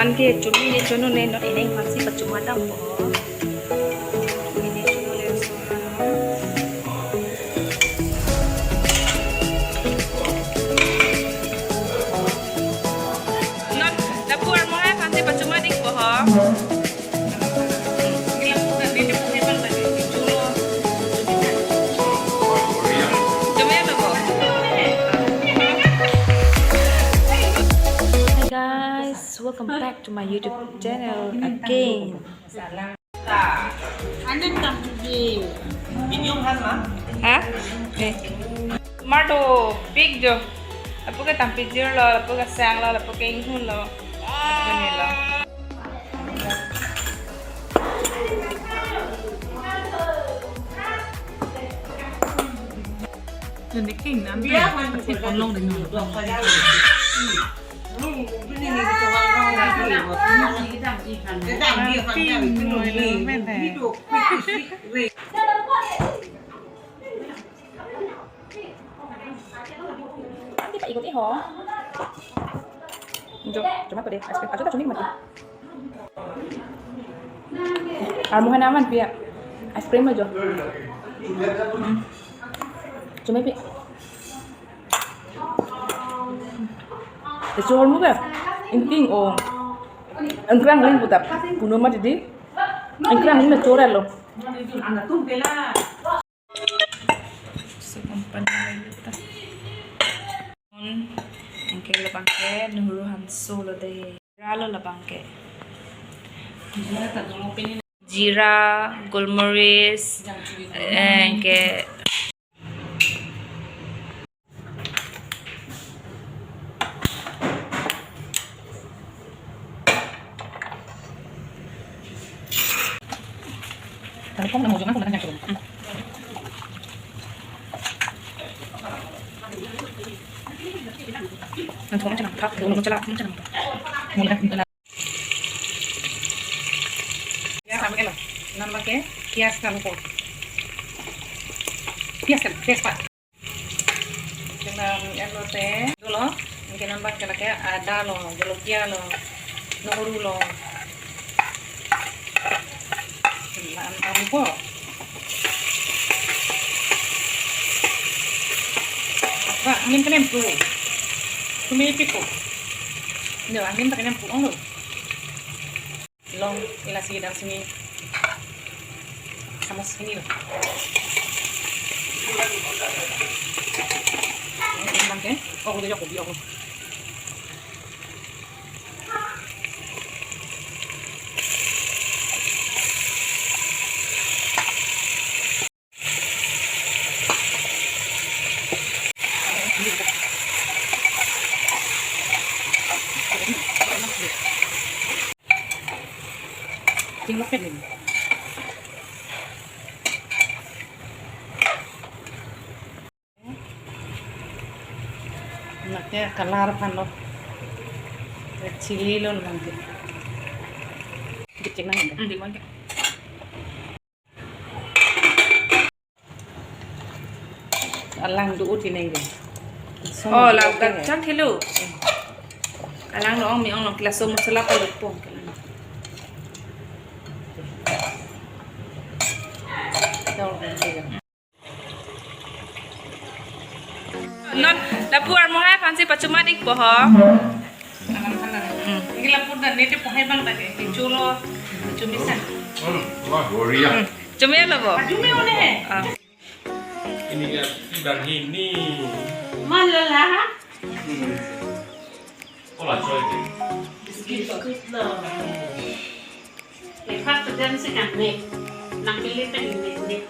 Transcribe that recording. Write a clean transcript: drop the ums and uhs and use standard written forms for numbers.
bahan ke cumi ni jono ne not ini pasti percuma dah po. Ini jono le not dapur mo hai pasti percuma dik po ha. Welcome back to my YouTube channel again. Hah? Nih. Tomato, pig jo. Lapu ke tampijir lo, lapu ke sang lo, lapu ke inghun lo. Ini lo. Jadi kena biar masih kolong dengan Nanti Pak ikut iho. Cuma apa deh? Aja tak cumi mati. Almuhan aman pia. Es krim aja. Cuma pi. Kecil mu kan? Inting oh. Engkrang lain putap. Puno mah jadi. Engkrang ini coral lo. Sekumpan kita. Angke lebang ke nuhuru hansu lo deh. Ralo lebang ke. Jira, golmoris, angke. Kalau kamu mau jangan aku nak cakap. Nanti kamu jangan tak, kamu jangan tak. Mau nak nak. Ya, sama ke lo. Nama ke? Kias kamu ko. Kias kan, kias pak. Dengan lo teh, dulu. Mungkin nambah kalau kayak ada lo, jolokia lo, nohuru lo. Ang po. Pak, angin kena empu. Tumipik ko. No, angin tak kena empu ang lo. Long ilasi dalam sini. Sama sini lo. Ini bangke. Oh, udah jauh biar aku. Tinggal pelin. Naknya kalar pan lo. Chili lo nanti. Dicek nang enggak? Di mana? Alang dulu di neng deh. Oh, lah, cak hello. Alang lo ang mi ang lo kelas masala pa lupong. Not lapur mo hai fancy percuma dik boh. Ini lapur dan ini pohai bang tadi. Diculo, cumisan. Wah, Gloria. Cumi apa boh? cumi oleh. Ini ya sudah ini. Mana lah? Olah coy. Biskuit lo. Lepas tu dan sekarang ni nak pilih kan ini.